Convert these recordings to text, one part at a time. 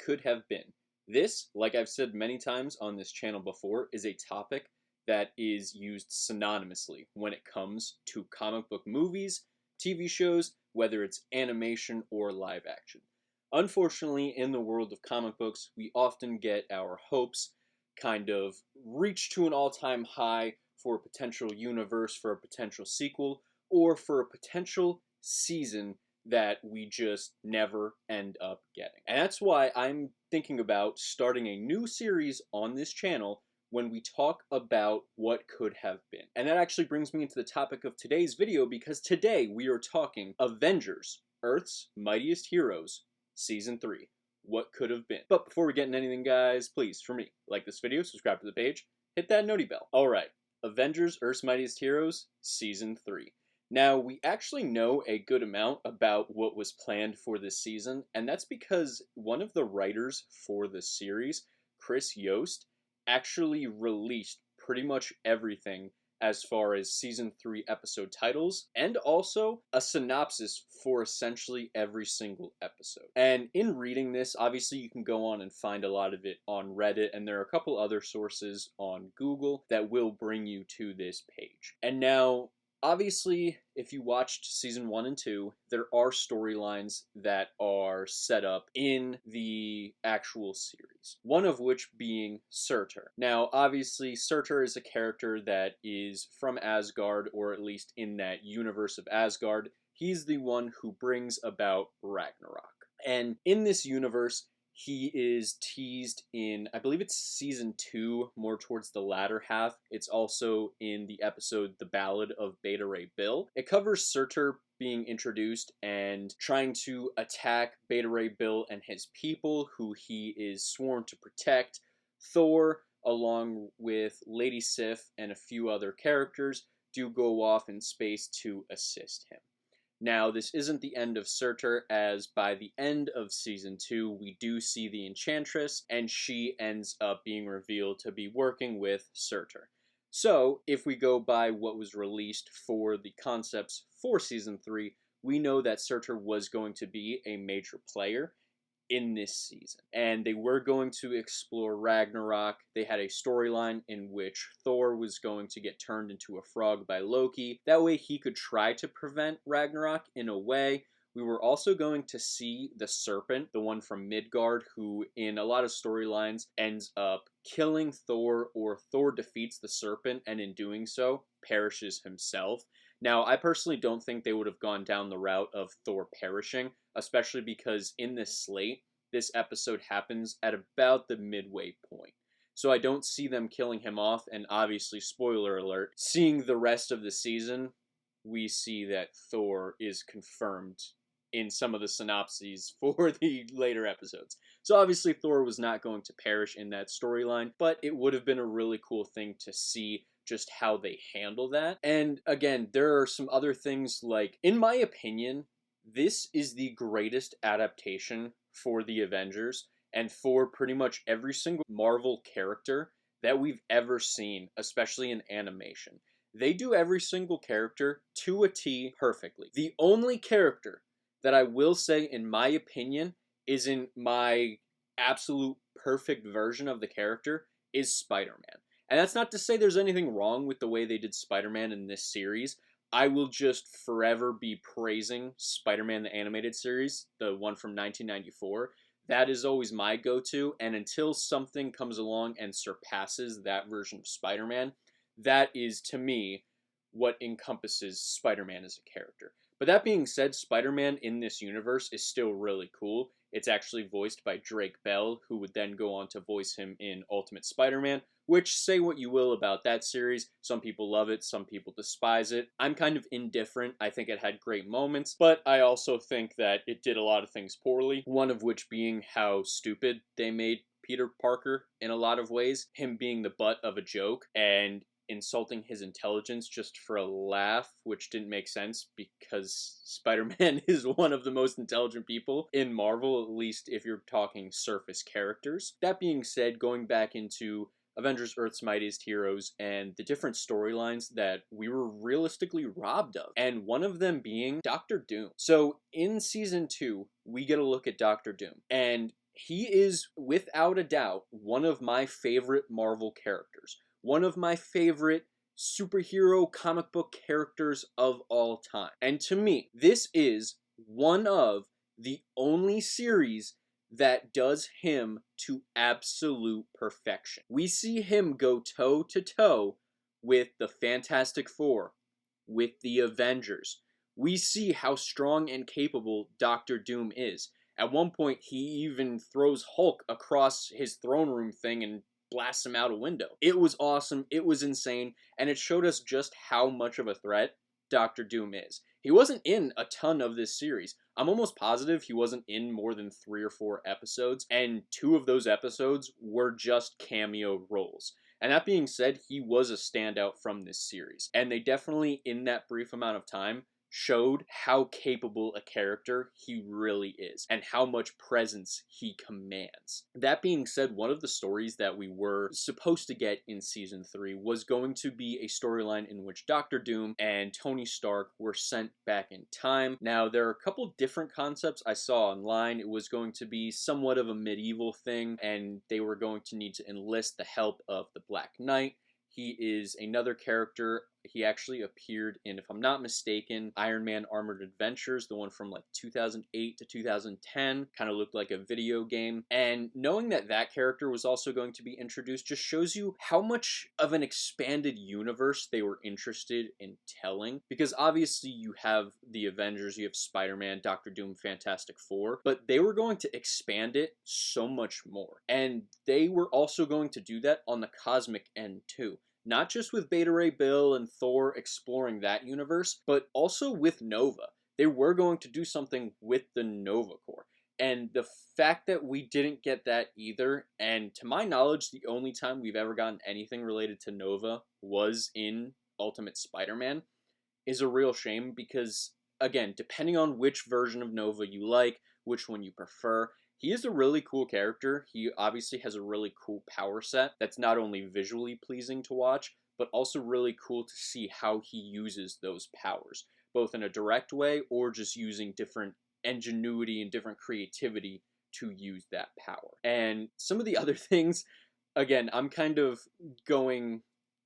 could have been. This, like I've said many times on this channel before, is a topic that is used synonymously when it comes to comic book movies, TV shows, whether it's animation or live action. Unfortunately, in the world of comic books, we often get our hopes kind of reached to an all-time high for a potential universe, for a potential sequel, or for a potential season that we just never end up getting. And that's why I'm thinking about starting a new series on this channel when we talk about what could have been. And that actually brings me into the topic of today's video, because today we are talking Avengers, Earth's Mightiest Heroes, Season 3. What could have been. But before we get into anything, guys, please, for me, like this video, subscribe to the page, hit that noti bell. Alright, Avengers, Earth's Mightiest Heroes, Season 3. Now, we actually know a good amount about what was planned for this season, and that's because one of the writers for the series, Chris Yost, actually released pretty much everything as far as Season 3 episode titles, and also a synopsis for essentially every single episode. And in reading this, obviously you can go on and find a lot of it on Reddit, and there are a couple other sources on Google that will bring you to this page. And now, obviously, if you watched Season 1 and 2, there are storylines that are set up in the actual series. One of which being Surtur. Now, obviously, Surtur is a character that is from Asgard, or at least in that universe of Asgard. He's the one who brings about Ragnarok. And in this universe, he is teased in, I believe it's Season 2, more towards the latter half. It's also in the episode The Ballad of Beta Ray Bill. It covers Surtur being introduced and trying to attack Beta Ray Bill and his people, who he is sworn to protect. Thor, along with Lady Sif and a few other characters, do go off in space to assist him. Now, this isn't the end of Surtur, as by the end of Season 2, we do see the Enchantress, and she ends up being revealed to be working with Surtur. So, if we go by what was released for the concepts for Season 3, we know that Surtur was going to be a major player in this season. And they were going to explore Ragnarok. They had a storyline in which Thor was going to get turned into a frog by Loki. That way he could try to prevent Ragnarok in a way. We were also going to see the Serpent, the one from Midgard, who in a lot of storylines ends up killing Thor, or Thor defeats the Serpent and in doing so perishes himself. Now, I personally don't think they would have gone down the route of Thor perishing, especially because in this slate, this episode happens at about the midway point. So I don't see them killing him off, and obviously, spoiler alert, seeing the rest of the season, we see that Thor is confirmed in some of the synopses for the later episodes. So obviously, Thor was not going to perish in that storyline, but it would have been a really cool thing to see just how they handle that. And again, there are some other things like, in my opinion, this is the greatest adaptation for the Avengers and for pretty much every single Marvel character that we've ever seen, especially in animation. They do every single character to a T perfectly. The only character that I will say, in my opinion, isn't my absolute perfect version of the character is Spider-Man. And that's not to say there's anything wrong with the way they did Spider-Man in this series. I will just forever be praising Spider-Man the Animated Series, the one from 1994. That is always my go-to, and until something comes along and surpasses that version of Spider-Man, that is, to me, what encompasses Spider-Man as a character. But that being said, Spider-Man in this universe is still really cool. It's actually voiced by Drake Bell, who would then go on to voice him in Ultimate Spider-Man, which, say what you will about that series, some people love it, some people despise it. I'm kind of indifferent. I think it had great moments, but I also think that it did a lot of things poorly, one of which being how stupid they made Peter Parker in a lot of ways, him being the butt of a joke, and insulting his intelligence just for a laugh, which didn't make sense because Spider-Man is one of the most intelligent people in Marvel, at least if you're talking surface characters. That being said, going back into Avengers Earth's Mightiest Heroes and the different storylines that we were realistically robbed of, and one of them being Doctor Doom. So in Season 2, we get a look at Doctor Doom, and He is, without a doubt, one of my favorite Marvel characters. One of my favorite superhero comic book characters of all time. And to me, this is one of the only series that does him to absolute perfection. We see him go toe to toe with the Fantastic Four, with the Avengers. We see how strong and capable Doctor Doom is. At one point, he even throws Hulk across his throne room thing and blasts him out a window. It was awesome, it was insane, and it showed us just how much of a threat Doctor Doom is. He wasn't in a ton of this series. I'm almost positive he wasn't in more than 3 or 4 episodes, and 2 of those episodes were just cameo roles. And that being said, he was a standout from this series. And they definitely, in that brief amount of time, showed how capable a character he really is and how much presence he commands. That being said, one of the stories that we were supposed to get in season 3 was going to be a storyline in which Doctor Doom and Tony Stark were sent back in time. Now, there are a couple different concepts I saw online. It was going to be somewhat of a medieval thing, and they were going to need to enlist the help of the Black Knight. He is another character. He actually appeared in, if I'm not mistaken, Iron Man Armored Adventures, the one from like 2008 to 2010. Kind of looked like a video game. And knowing that that character was also going to be introduced just shows you how much of an expanded universe they were interested in telling. Because obviously you have the Avengers, you have Spider-Man, Doctor Doom, Fantastic Four, but they were going to expand it so much more. And they were also going to do that on the cosmic end too. Not just with Beta Ray Bill and Thor exploring that universe, but also with Nova. They were going to do something with the Nova Corps. And the fact that we didn't get that either, and to my knowledge, the only time we've ever gotten anything related to Nova was in Ultimate Spider-Man, is a real shame because, again, depending on which version of Nova you like, which one you prefer, he is a really cool character. He obviously has a really cool power set that's not only visually pleasing to watch, but also really cool to see how he uses those powers, both in a direct way or just using different ingenuity and different creativity to use that power. And some of the other things, again, I'm kind of going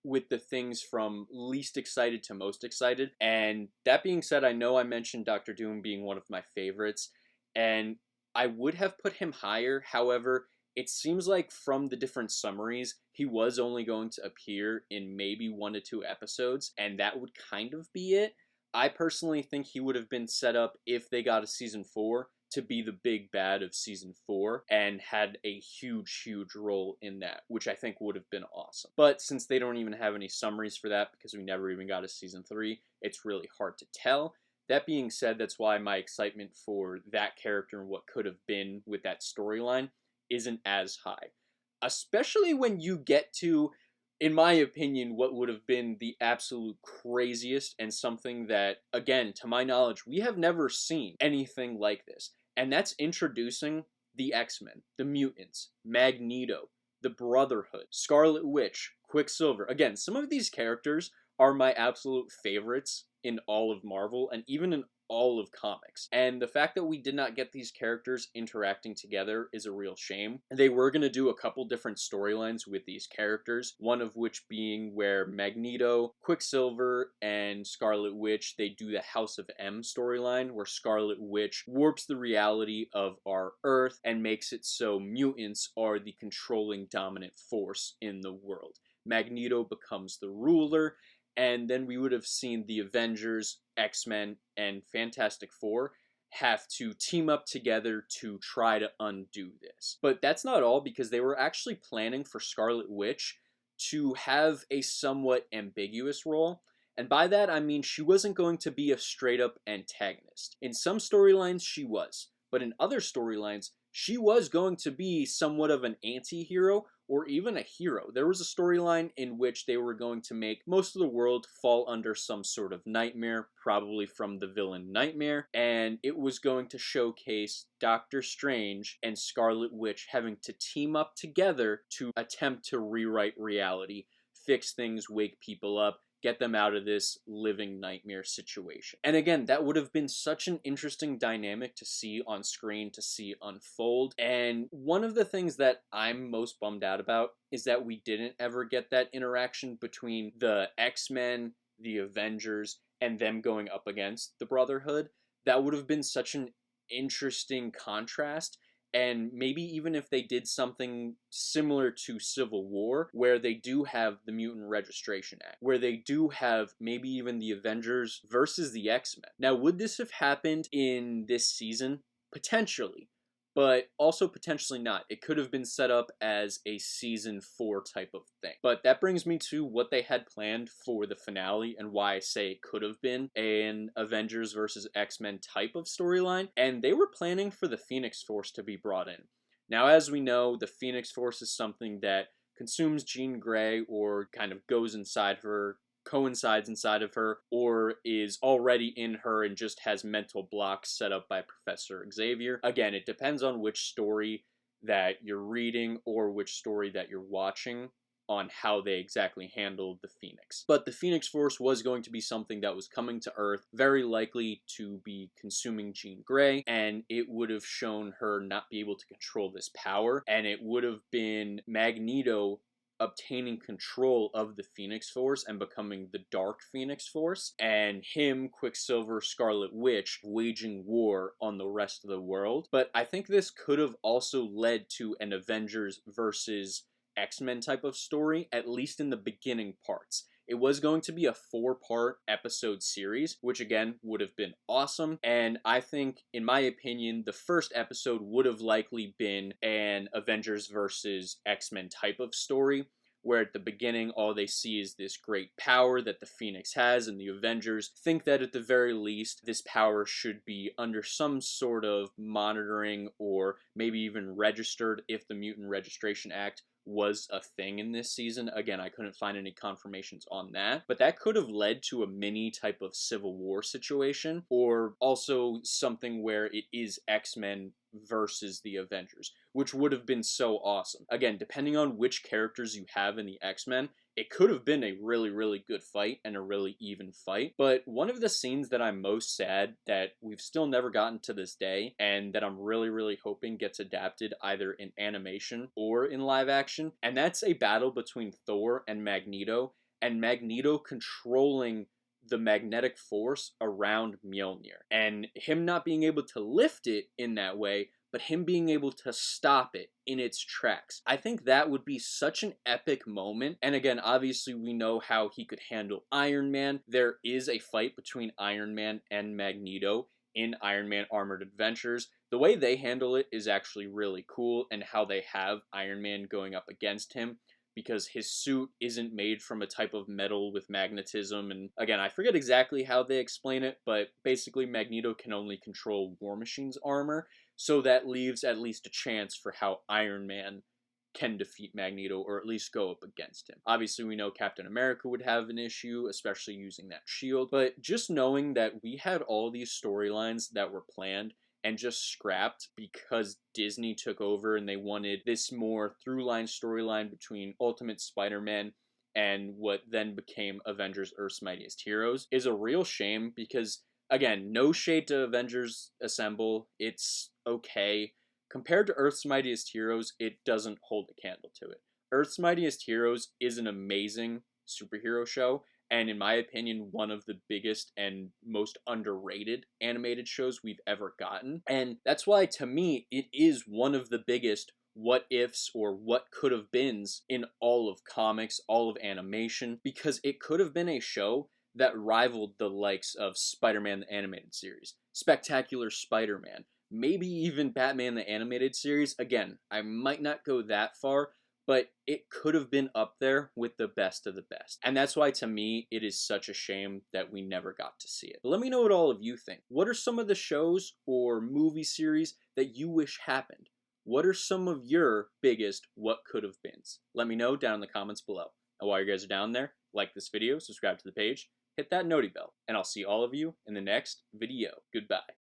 with the things from least excited to most excited. And that being said, I know I mentioned Doctor Doom being one of my favorites, and I would have put him higher. However, it seems like from the different summaries, he was only going to appear in maybe 1 to 2 episodes, and that would kind of be it. I personally think he would have been set up, if they got a season 4, to be the big bad of season 4 and had a huge role in that, which I think would have been awesome. But since they don't even have any summaries for that because we never even got a season 3, it's really hard to tell. That being said, that's why my excitement for that character and what could have been with that storyline isn't as high. Especially when you get to, in my opinion, what would have been the absolute craziest and something that, again, to my knowledge, we have never seen anything like this. And that's introducing the X-Men, the Mutants, Magneto, the Brotherhood, Scarlet Witch, Quicksilver. Again, some of these characters are my absolute favorites in all of Marvel and even in all of comics. And the fact that we did not get these characters interacting together is a real shame. They were going to do a couple different storylines with these characters, one of which being where Magneto, Quicksilver, and Scarlet Witch, they do the House of M storyline, where Scarlet Witch warps the reality of our Earth and makes it so mutants are the controlling dominant force in the world. Magneto becomes the ruler, and then we would have seen the Avengers, X-Men, and Fantastic Four have to team up together to try to undo this. But that's not all, because they were actually planning for Scarlet Witch to have a somewhat ambiguous role. And by that, I mean she wasn't going to be a straight-up antagonist. In some storylines, she was. But in other storylines, she was going to be somewhat of an anti-hero or even a hero. There was a storyline in which they were going to make most of the world fall under some sort of nightmare, probably from the villain Nightmare, and it was going to showcase Doctor Strange and Scarlet Witch having to team up together to attempt to rewrite reality, fix things, wake people up, get them out of this living nightmare situation. And again, that would have been such an interesting dynamic to see on screen, to see unfold. And one of the things that I'm most bummed out about is that we didn't ever get that interaction between the X-Men, the Avengers, and them going up against the Brotherhood. That would have been such an interesting contrast. And maybe even if they did something similar to Civil War, where they do have the Mutant Registration Act, where they do have maybe even the Avengers versus the X-Men. Now, would this have happened in this season? Potentially, but also potentially not. It could have been set up as a season 4 type of thing. But that brings me to what they had planned for the finale and why I say it could have been an Avengers versus X-Men type of storyline. And they were planning for the Phoenix Force to be brought in. Now, as we know, the Phoenix Force is something that consumes Jean Grey or kind of goes inside her, coincides inside of her, or is already in her and just has mental blocks set up by Professor Xavier. Again, it depends on which story that you're reading or which story that you're watching on how they exactly handled the Phoenix. But the Phoenix Force was going to be something that was coming to Earth, very likely to be consuming Jean Grey, and it would have shown her not be able to control this power, and it would have been Magneto obtaining control of the Phoenix Force and becoming the Dark Phoenix Force, and him, Quicksilver, Scarlet Witch, waging war on the rest of the world. But I think this could have also led to an Avengers versus X-Men type of story, at least in the beginning parts. It was going to be a 4-part episode series, which again would have been awesome. And I think, in my opinion, the first episode would have likely been an Avengers versus X-Men type of story, where at the beginning all they see is this great power that the Phoenix has, and the Avengers think that at the very least this power should be under some sort of monitoring or maybe even registered if the Mutant Registration Act was a thing in this season. Again, I couldn't find any confirmations on that, but that could have led to a mini type of Civil War situation, or also something where it is X-Men versus the Avengers, which would have been so awesome. Again, depending on which characters you have in the X-Men, it could have been a really, really good fight and a really even fight. But one of the scenes that I'm most sad that we've still never gotten to this day, and that I'm really, really hoping gets adapted either in animation or in live action, and that's a battle between Thor and Magneto controlling the magnetic force around Mjolnir, and him not being able to lift it in that way, but him being able to stop it in its tracks. I think that would be such an epic moment. And again, obviously we know how he could handle Iron Man. There is a fight between Iron Man and Magneto in Iron Man Armored Adventures. The way they handle it is actually really cool, and how they have Iron Man going up against him, because his suit isn't made from a type of metal with magnetism. And again, I forget exactly how they explain it, but basically Magneto can only control War Machine's armor, so that leaves at least a chance for how Iron Man can defeat Magneto, or at least go up against him. Obviously, we know Captain America would have an issue, especially using that shield, but just knowing that we had all these storylines that were planned and just scrapped because Disney took over and they wanted this more through-line storyline between Ultimate Spider-Man and what then became Avengers Earth's Mightiest Heroes is a real shame, because, again, no shade to Avengers Assemble, it's okay. Compared to Earth's Mightiest Heroes, it doesn't hold a candle to it. Earth's Mightiest Heroes is an amazing superhero show, and in my opinion, one of the biggest and most underrated animated shows we've ever gotten. And that's why, to me, it is one of the biggest what ifs or what could have beens in all of comics, all of animation, because it could have been a show that rivaled the likes of Spider-Man the Animated Series, Spectacular Spider-Man, maybe even Batman the Animated Series. Again, I might not go that far, but it could have been up there with the best of the best. And that's why, to me, it is such a shame that we never got to see it. But let me know what all of you think. What are some of the shows or movie series that you wish happened? What are some of your biggest what could have beens? Let me know down in the comments below. And while you guys are down there, like this video, subscribe to the page, hit that noti bell, and I'll see all of you in the next video. Goodbye.